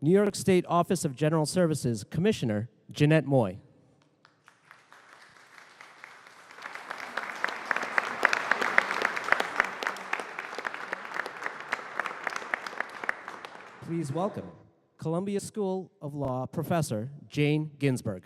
New York State Office of General Services Commissioner Jeanette Moy. Please welcome Columbia School of Law Professor Jane Ginsburg.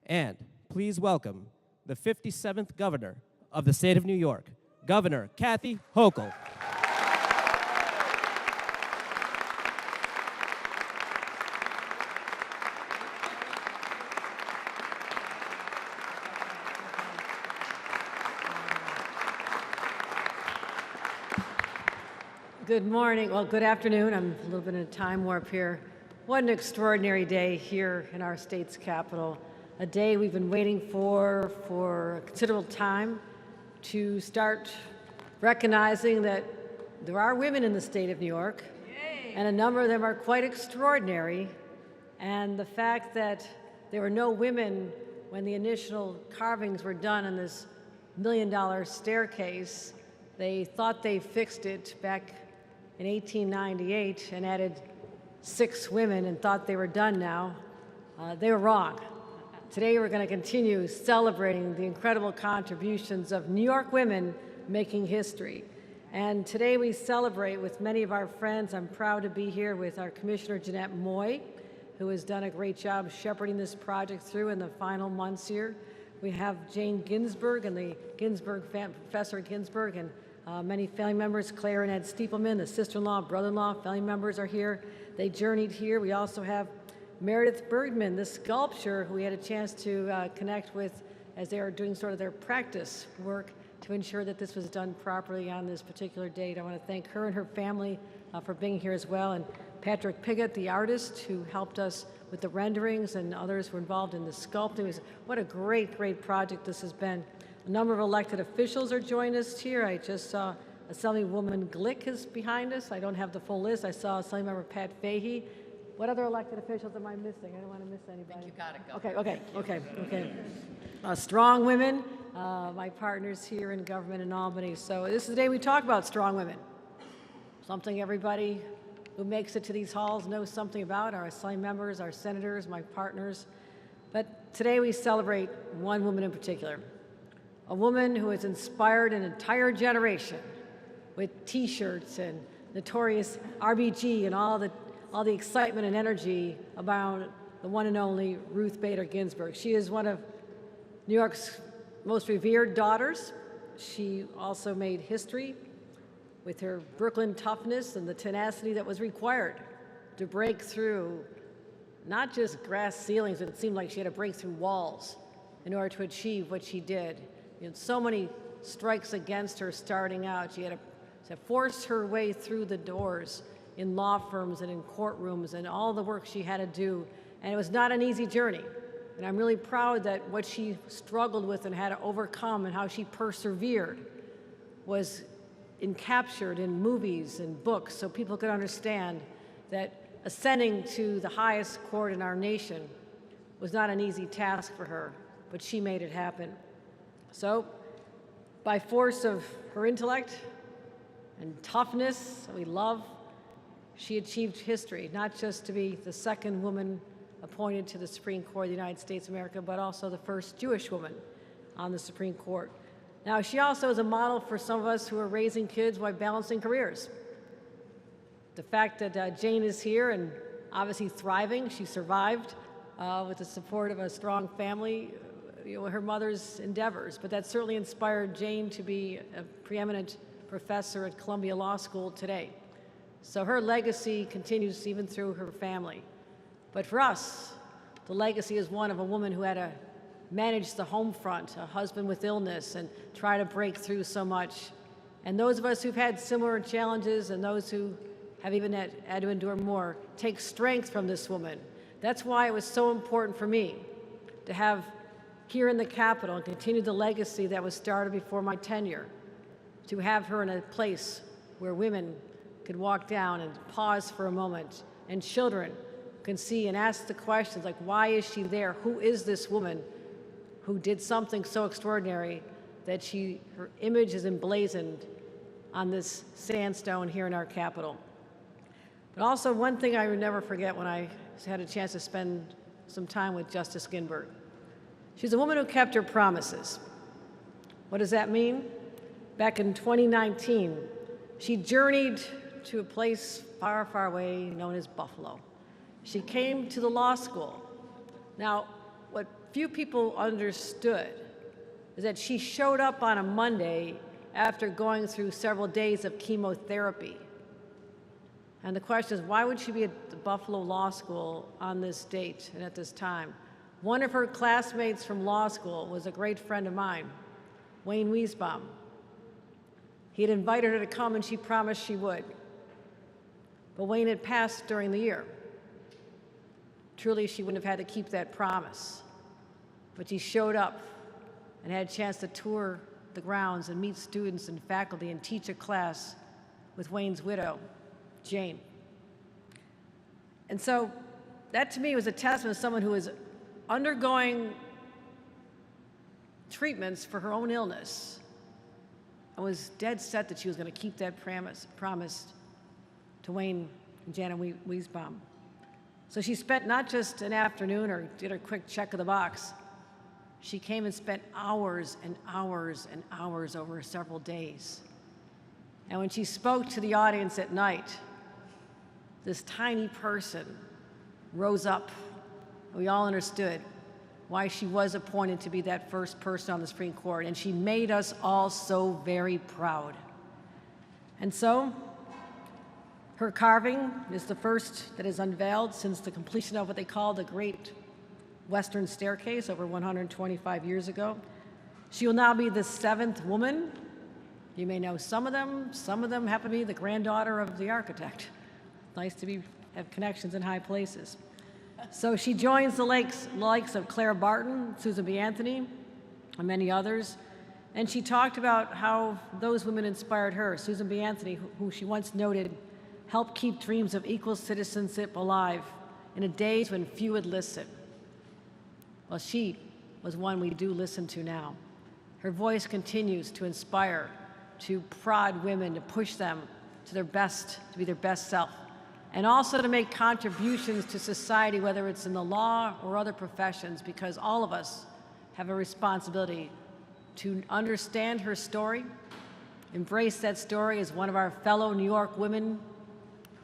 And please welcome the 57th Governor of the State of New York, Governor Gov Hochul. Good morning, well, good afternoon. I'm a little bit in a time warp here. What an extraordinary day here in our state's capital. A day we've been waiting for a considerable time to start recognizing that there are women in the state of New York, and a number of them are quite extraordinary. And the fact that there were no women when the initial carvings were done on this $1 million staircase, they thought they fixed it back in 1898 and added 6 women and thought they were done now. They were wrong. Today we're going to continue celebrating the incredible contributions of New York women making history. And today we celebrate with many of our friends. I'm proud to be here with our Commissioner Jeanette Moy, who has done a great job shepherding this project through in the final months here. We have Jane Ginsburg and the Professor Ginsburg, and many family members, Claire and Ed Stiepelman, the sister-in-law, brother-in-law, family members are here. They journeyed here. We also have Meredith Bergman, the sculptor, who we had a chance to connect with as they are doing sort of their practice work to ensure that this was done properly on this particular date. I want to thank her and her family for being here as well, and Patrick Piggott, the artist, who helped us with the renderings, and others were involved in the sculpting. What a great, great project this has been. A number of elected officials are joining us here. I just saw Assemblywoman Glick is behind us. I don't have the full list. I saw Assemblymember Pat Fahey. What other elected officials am I missing? I don't want to miss anybody. I think you got it, Gov. Okay. Strong women, my partners here in government in Albany. So this is the day we talk about strong women. Something everybody who makes it to these halls knows something about, our assembly members, our senators, my partners. But today we celebrate one woman in particular, a woman who has inspired an entire generation with T-shirts and Notorious RBG and all the excitement and energy about the one and only Ruth Bader Ginsburg. She is one of New York's most revered daughters. She also made history with her Brooklyn toughness and the tenacity that was required to break through not just glass ceilings, but it seemed like she had to break through walls in order to achieve what she did. You know, so many strikes against her starting out. She had to force her way through the doors in law firms and in courtrooms and all the work she had to do. And it was not an easy journey. And I'm really proud that what she struggled with and had to overcome and how she persevered was captured in movies and books so people could understand that ascending to the highest court in our nation was not an easy task for her, but she made it happen. So, by force of her intellect and toughness that we love, she achieved history, not just to be the second woman appointed to the Supreme Court of the United States of America, but also the first Jewish woman on the Supreme Court. Now, she also is a model for some of us who are raising kids while balancing careers. The fact that Jane is here and obviously thriving, she survived with the support of a strong family, her mother's endeavors, but that certainly inspired Jane to be a preeminent professor at Columbia Law School today. So her legacy continues even through her family. But for us, the legacy is one of a woman who had to manage the home front, a husband with illness, and try to break through so much. And those of us who've had similar challenges and those who have even had to endure more take strength from this woman. That's why it was so important for me to have here in the Capitol and continue the legacy that was started before my tenure, to have her in a place where women could walk down and pause for a moment, and children can see and ask the questions like, why is she there? Who is this woman who did something so extraordinary that her image is emblazoned on this sandstone here in our Capitol? But also one thing I would never forget when I had a chance to spend some time with Justice Ginsburg. She's a woman who kept her promises. What does that mean? Back in 2019, she journeyed to a place far, far away known as Buffalo. She came to the law school. Now, what few people understood is that she showed up on a Monday after going through several days of chemotherapy. And the question is, why would she be at the Buffalo Law School on this date and at this time? One of her classmates from law school was a great friend of mine, Wayne Wiesbaum. He had invited her to come and she promised she would. But Wayne had passed during the year. Truly, she wouldn't have had to keep that promise. But she showed up and had a chance to tour the grounds and meet students and faculty and teach a class with Wayne's widow, Jane. And so that to me was a testament to someone who was undergoing treatments for her own illness and was dead set that she was going to keep that promise to Wayne and Janet Wiesbaum. So she spent not just an afternoon or did a quick check of the box. She came and spent hours and hours and hours over several days And when she spoke to the audience at night, this tiny person rose up, and we all understood why she was appointed to be that first person on the Supreme Court, and she made us all so very proud. And so, her carving is the first that is unveiled since the completion of what they call the Great Western Staircase over 125 years ago. She will now be the 7th woman. You may know some of them happen to be the granddaughter of the architect. Nice to have connections in high places. So she joins the likes of Clara Barton, Susan B. Anthony, and many others. And she talked about how those women inspired her. Susan B. Anthony, who she once noted, helped keep dreams of equal citizenship alive in a days when few would listen. Well, she was one we do listen to now. Her voice continues to inspire, to prod women, to push them to their best, to be their best self, and also to make contributions to society, whether it's in the law or other professions, because all of us have a responsibility to understand her story, embrace that story as one of our fellow New York women,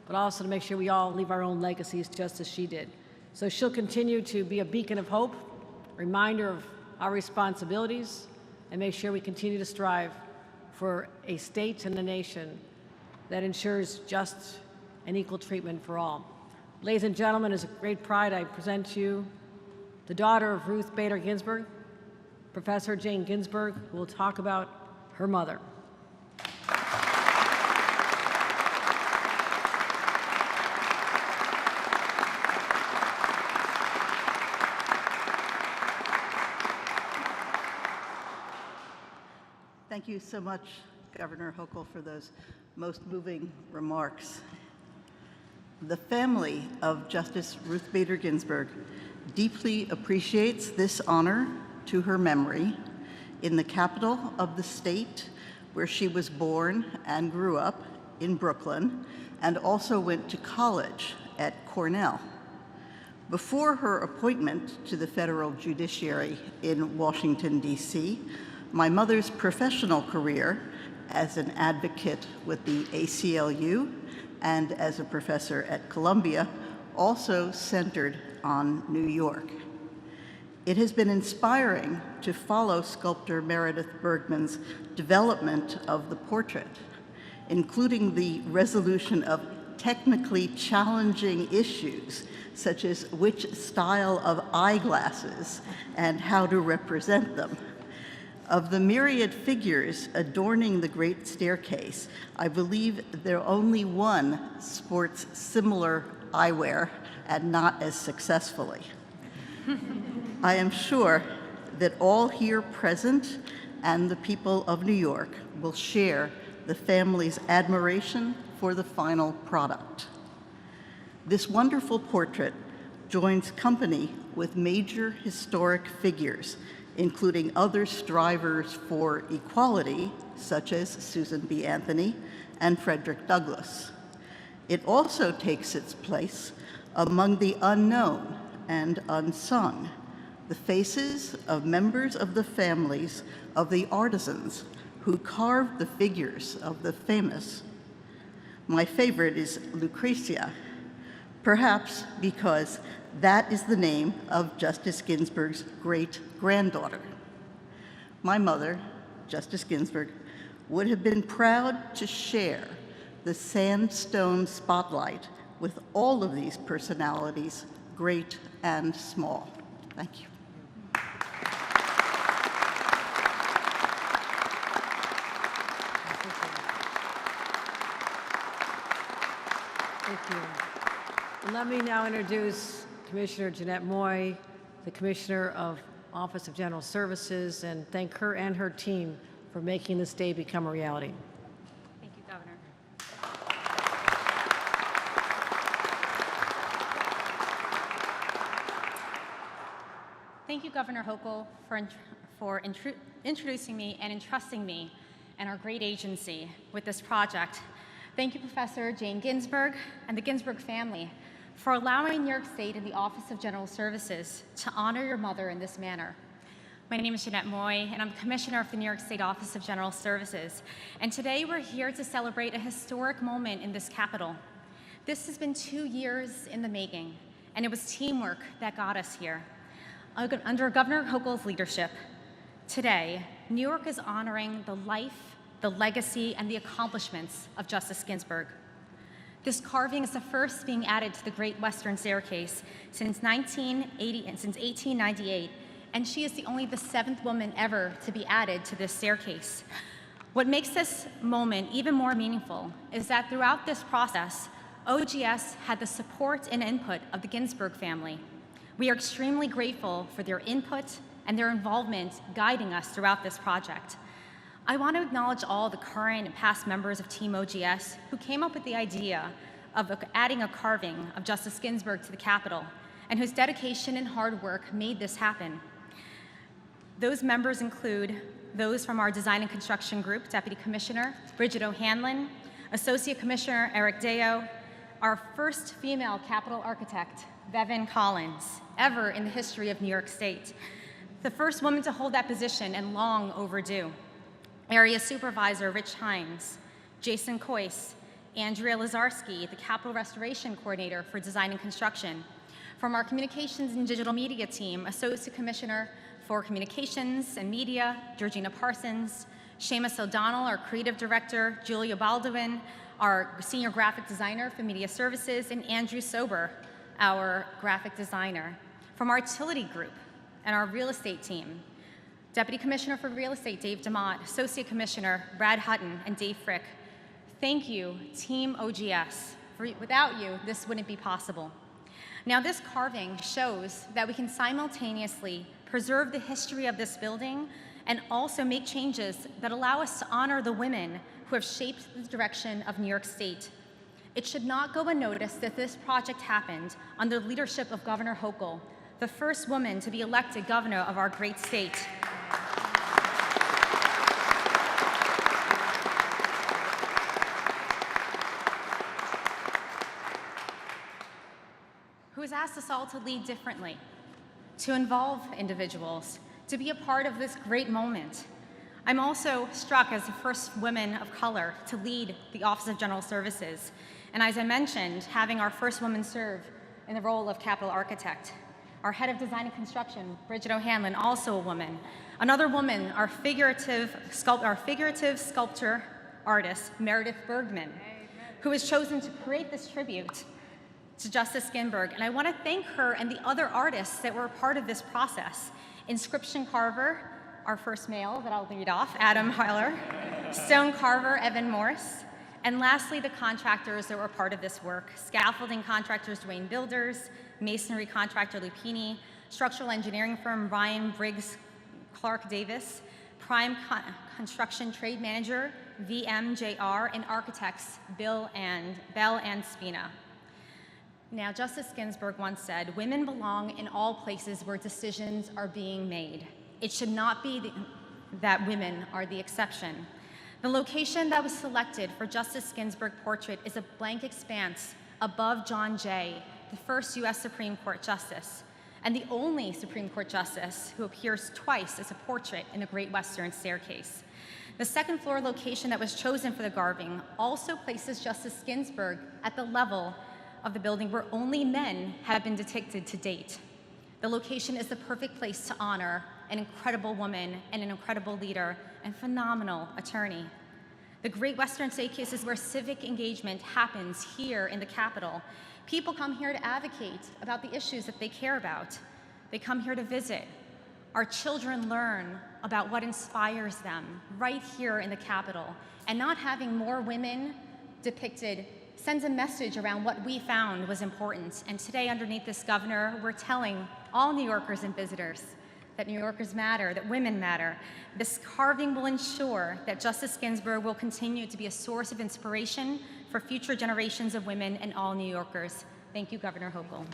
but also to make sure we all leave our own legacies just as she did. So she'll continue to be a beacon of hope, reminder of our responsibilities, and make sure we continue to strive for a state and a nation that ensures just and equal treatment for all. Ladies and gentlemen, it's a great pride I present to you the daughter of Ruth Bader Ginsburg, Professor Jane Ginsburg, who will talk about her mother. Thank you so much, Governor Hochul, for those most moving remarks. The family of Justice Ruth Bader Ginsburg deeply appreciates this honor to her memory in the capital of the state where she was born and grew up in Brooklyn, and also went to college at Cornell. Before her appointment to the federal judiciary in Washington, D.C., my mother's professional career as an advocate with the ACLU and as a professor at Columbia also centered on New York. It has been inspiring to follow sculptor Meredith Bergman's development of the portrait, including the resolution of technically challenging issues, such as which style of eyeglasses and how to represent them. Of the myriad figures adorning the Great Staircase, I believe there only one sports similar eyewear, and not as successfully. I am sure that all here present and the people of New York will share the family's admiration for the final product. This wonderful portrait joins company with major historic figures, including other strivers for equality, such as Susan B. Anthony and Frederick Douglass. It also takes its place among the unknown and unsung, the faces of members of the families of the artisans who carved the figures of the famous. My favorite is Lucretia, perhaps because that is the name of Justice Ginsburg's great-granddaughter. My mother, Justice Ginsburg, would have been proud to share the sandstone spotlight with all of these personalities, great and small. Thank you. Thank you. And let me now introduce Commissioner Jeanette Moy, the Commissioner of Office of General Services, and thank her and her team for making this day become a reality. Thank you, Governor. Thank you, Governor Hochul, for introducing me and entrusting me and our great agency with this project. Thank you, Professor Jane Ginsburg and the Ginsburg family for allowing New York State and the Office of General Services to honor your mother in this manner. My name is Jeanette Moy, and I'm the Commissioner of the New York State Office of General Services. And today we're here to celebrate a historic moment in this Capitol. This has been 2 years in the making, and it was teamwork that got us here. Under Governor Hochul's leadership, today, New York is honoring the life, the legacy, and the accomplishments of Justice Ginsburg. This carving is the first being added to the Great Western Staircase since 1898, and she is only the 7th woman ever to be added to this staircase. What makes this moment even more meaningful is that throughout this process, OGS had the support and input of the Ginsburg family. We are extremely grateful for their input and their involvement guiding us throughout this project. I want to acknowledge all the current and past members of Team OGS who came up with the idea of adding a carving of Justice Ginsburg to the Capitol, and whose dedication and hard work made this happen. Those members include those from our Design and Construction Group, Deputy Commissioner Bridget O'Hanlon, Associate Commissioner Eric Deo, our first female Capitol architect, Bevan Collins, ever in the history of New York State, the first woman to hold that position and long overdue. Area Supervisor Rich Hines, Jason Coyce, Andrea Lazarski, the Capitol Restoration Coordinator for Design and Construction. From our Communications and Digital Media team, Associate Commissioner for Communications and Media, Georgina Parsons, Seamus O'Donnell, our Creative Director, Julia Baldwin, our Senior Graphic Designer for Media Services, and Andrew Sober, our Graphic Designer. From our Utility Group and our Real Estate team, Deputy Commissioner for Real Estate, Dave DeMott, Associate Commissioner, Brad Hutton, and Dave Frick. Thank you, Team OGS. Without you, this wouldn't be possible. Now, this carving shows that we can simultaneously preserve the history of this building and also make changes that allow us to honor the women who have shaped the direction of New York State. It should not go unnoticed that this project happened under the leadership of Governor Hochul, the first woman to be elected governor of our great state. Who has asked us all to lead differently, to involve individuals, to be a part of this great moment. I'm also struck as the first woman of color to lead the Office of General Services, and as I mentioned, having our first woman serve in the role of Capitol Architect. Our head of design and construction, Bridget O'Hanlon, also a woman. Another woman, our figurative sculpture artist, Meredith Bergman, who has chosen to create this tribute to Justice Ginsburg. And I want to thank her and the other artists that were a part of this process. Inscription carver, our first male that I'll read off, Adam Heiler, stone carver, Evan Morse, and lastly, the contractors that were part of this work. Scaffolding contractors, Dwayne Builders, masonry contractor, Lupini, structural engineering firm, Ryan Briggs Clark Davis, prime construction trade manager, VMJR, and architects, Bell and Spina. Now, Justice Ginsburg once said, "Women belong in all places where decisions are being made. It should not be that women are the exception." The location that was selected for Justice Ginsburg portrait is a blank expanse above John Jay, the first U.S. Supreme Court Justice, and the only Supreme Court Justice who appears twice as a portrait in the Great Western Staircase. The second floor location that was chosen for the carving also places Justice Ginsburg at the level of the building where only men have been depicted to date. The location is the perfect place to honor an incredible woman and an incredible leader and phenomenal attorney. The Great Western Staircase is where civic engagement happens here in the Capitol. People come here to advocate about the issues that they care about. They come here to visit. Our children learn about what inspires them right here in the Capitol. And not having more women depicted sends a message around what we found was important. And today, underneath this governor, we're telling all New Yorkers and visitors that New Yorkers matter, that women matter. This carving will ensure that Justice Ginsburg will continue to be a source of inspiration for future generations of women and all New Yorkers. Thank you, Governor Hochul.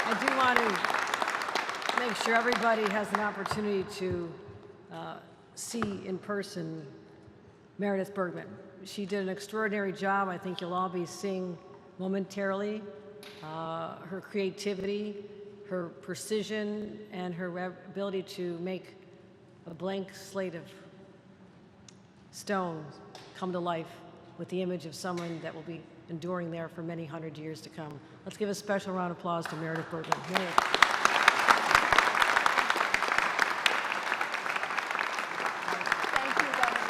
I do want to make sure everybody has an opportunity to see in person Meredith Bergman. She did an extraordinary job. I think you'll all be seeing momentarily her creativity, her precision, and her ability to make a blank slate of stone come to life with the image of someone that will be enduring there for many hundred years to come. Let's give a special round of applause to Meredith Bergman. Meredith. Thank you, Governor.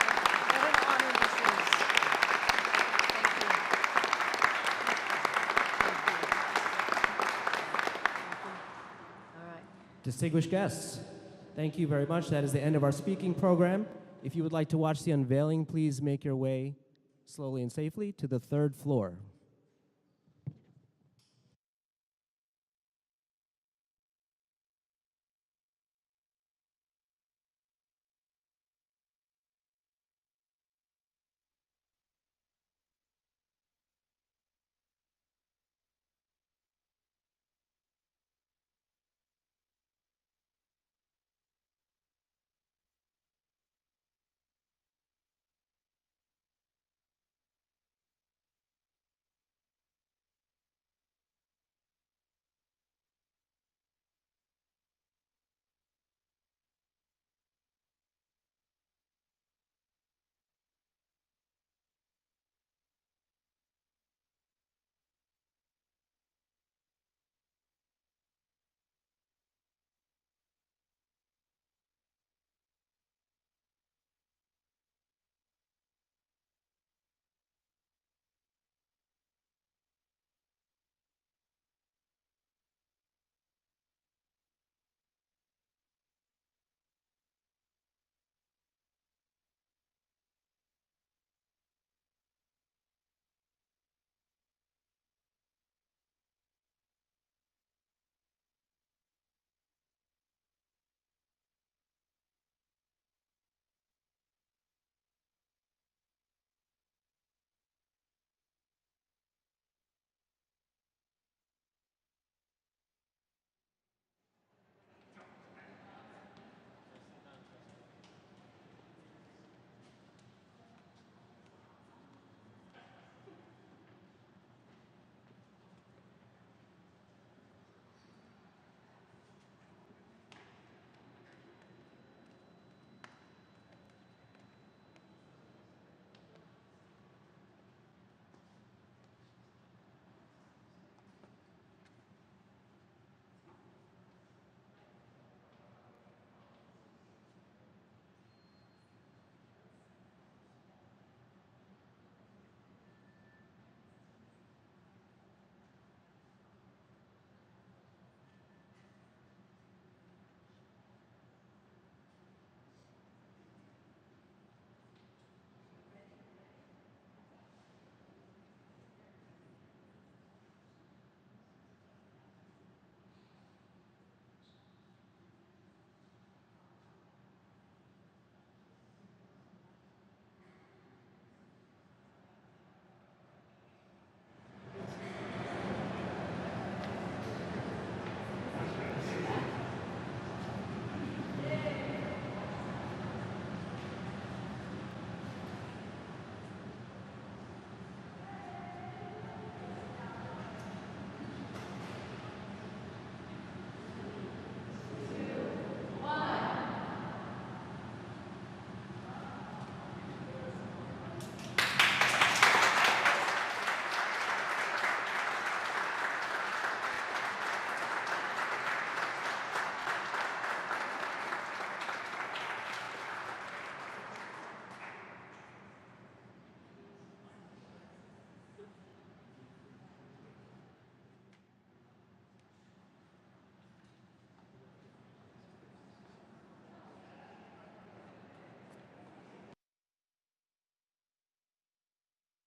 What an honor this is. Thank you. All right. Distinguished guests, thank you very much. That is the end of our speaking program. If you would like to watch the unveiling, please make your way slowly and safely to the third floor.